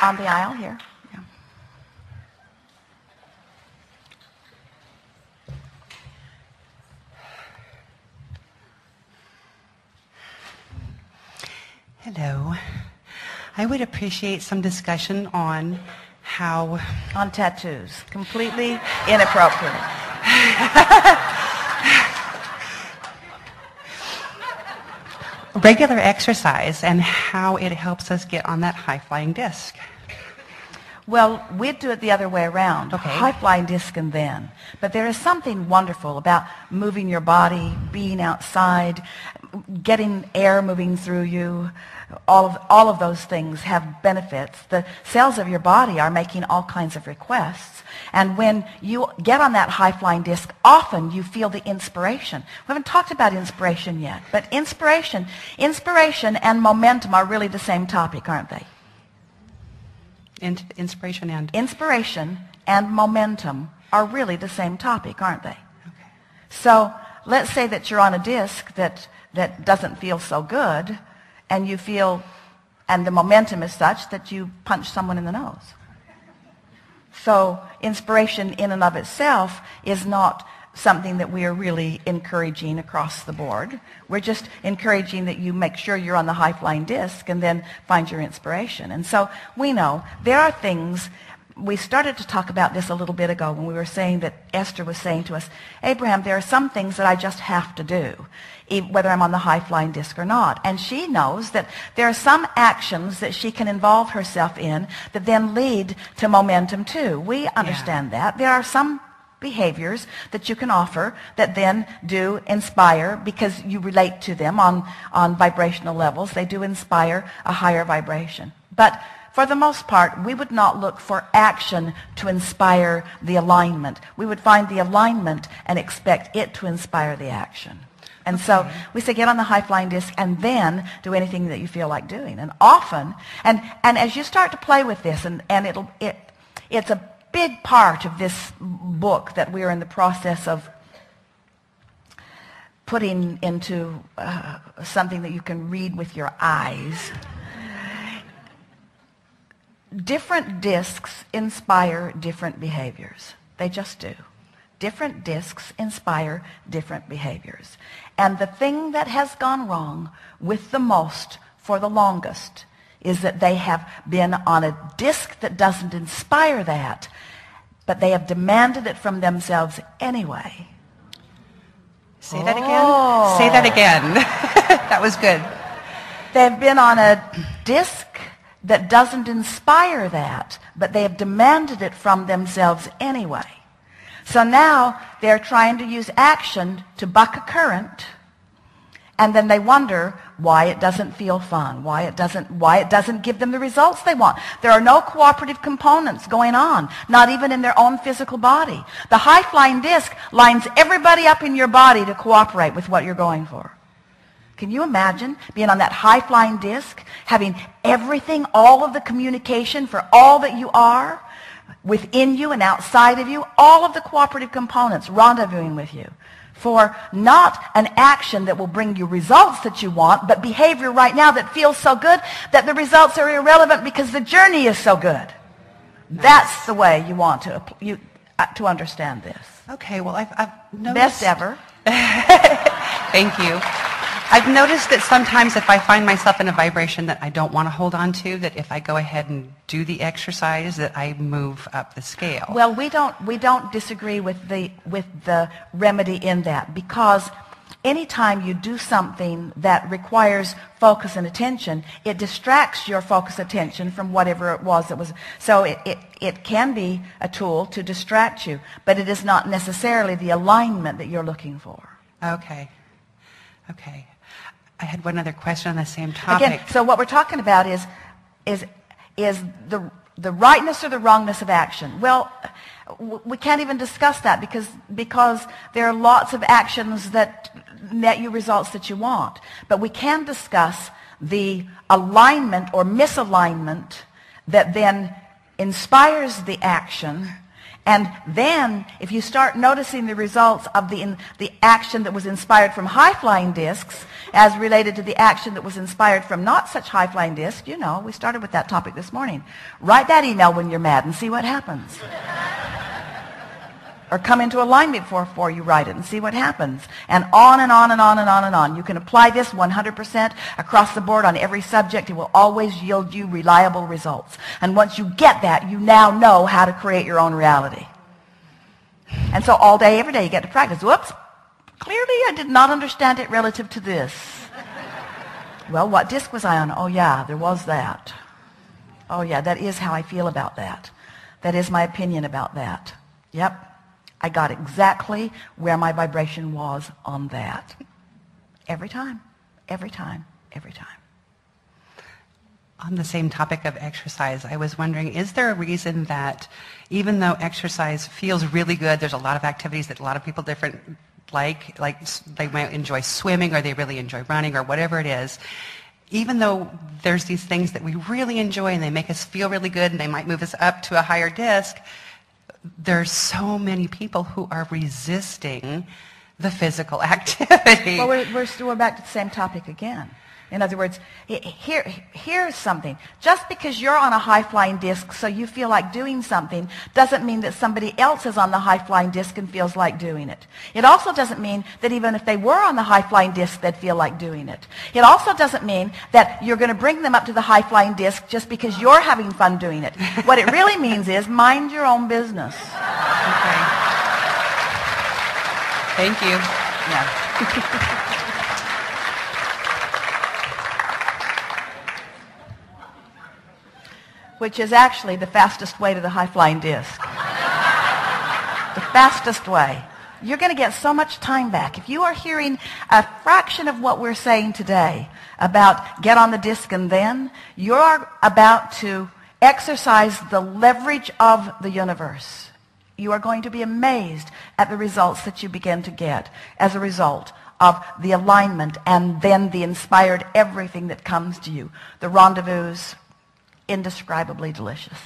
On the aisle here. Yeah. Hello. I would appreciate some discussion on how... On tattoos. Completely inappropriate. Regular exercise and how it helps us get on that high-flying disc. Well, we'd do it the other way around. Okay. High-flying disc and then. But there is something wonderful about moving your body, being outside, getting air moving through you. All of those things have benefits. The cells of your body are making all kinds of requests. And when you get on that high-flying disc, often you feel the inspiration. We haven't talked about inspiration yet, but inspiration and momentum are really the same topic, aren't they? Inspiration and momentum are really the same topic, aren't they? Okay. So let's say that you're on a disc that doesn't feel so good, and you feel, and the momentum is such that you punch someone in the nose. So inspiration in and of itself is not something that we are really encouraging across the board. We're just encouraging that you make sure you're on the high-flying disc and then find your inspiration. And so we know there are things, we started to talk about this a little bit ago when we were saying that Esther was saying to us, Abraham, there are some things that I just have to do, whether I'm on the high-flying disc or not. And she knows that there are some actions that she can involve herself in that then lead to momentum too. We understand that. There are some behaviors that you can offer that then do inspire because you relate to them on vibrational levels. They do inspire a higher vibration. But for the most part, we would not look for action to inspire the alignment. We would find the alignment and expect it to inspire the action. And so we say get on the high-flying disc and then do anything that you feel like doing. And often, and as you start to play with this, and it's a big part of this book that we're in the process of putting into something that you can read with your eyes. Different discs inspire different behaviors. They just do. Different discs inspire different behaviors. And the thing that has gone wrong with the most for the longest is that they have been on a disc that doesn't inspire that, but they have demanded it from themselves anyway. Say that again. Say that again. That was good. They've been on a disc that doesn't inspire that, but they have demanded it from themselves anyway. So now they're trying to use action to buck a current, and then they wonder why it doesn't feel fun, why it doesn't give them the results they want. There are no cooperative components going on, not even in their own physical body. The high-flying disc lines everybody up in your body to cooperate with what you're going for. Can you imagine being on that high-flying disc, having everything, all of the communication for all that you are, within you and outside of you, all of the cooperative components rendezvousing with you for not an action that will bring you results that you want, but behavior right now that feels so good that the results are irrelevant because the journey is so good. Nice. That's the way you want to understand this. Okay, well, I've noticed... Best ever. Thank you. I've noticed that sometimes if I find myself in a vibration that I don't want to hold on to, that if I go ahead and do the exercise, that I move up the scale. Well, we don't disagree with the remedy in that, because anytime you do something that requires focus and attention, it distracts your focus attention from whatever it was that was. So it can be a tool to distract you, but it is not necessarily the alignment that you're looking for. Okay. Okay. I had one other question on the same topic. Again, so what we're talking about is the rightness or the wrongness of action. Well, we can't even discuss that because there are lots of actions that net you results that you want. But we can discuss the alignment or misalignment that then inspires the action And then, if you start noticing the results of the action that was inspired from high-flying discs as related to the action that was inspired from not such high-flying discs, you know, we started with that topic this morning. Write that email when you're mad and see what happens. Or come into alignment before you write it and see what happens. And on and on and on and on and on. You can apply this 100% across the board on every subject. It will always yield you reliable results. And once you get that, you now know how to create your own reality. And so all day, every day, you get to practice. Whoops, clearly I did not understand it relative to this. Well, what disc was I on? Oh, yeah, there was that. Oh, yeah, that is how I feel about that. That is my opinion about that. Yep. I got exactly where my vibration was on that. Every time, every time, every time. On the same topic of exercise, I was wondering, is there a reason that even though exercise feels really good, there's a lot of activities that a lot of people like they might enjoy swimming or they really enjoy running or whatever it is, even though there's these things that we really enjoy and they make us feel really good and they might move us up to a higher disc, there's so many people who are resisting the physical activity. Well, we're back to the same topic again. In other words, here's something. Just because you're on a high-flying disc so you feel like doing something doesn't mean that somebody else is on the high-flying disc and feels like doing it. It also doesn't mean that even if they were on the high-flying disc, they'd feel like doing it. It also doesn't mean that you're going to bring them up to the high-flying disc just because you're having fun doing it. What it really means is mind your own business. Okay. Thank you. Yeah. Which is actually the fastest way to the high-flying disc. The fastest way. You're going to get so much time back. If you are hearing a fraction of what we're saying today about get on the disc and then, you're about to exercise the leverage of the universe. You are going to be amazed at the results that you begin to get as a result of the alignment and then the inspired everything that comes to you. The rendezvous, indescribably delicious.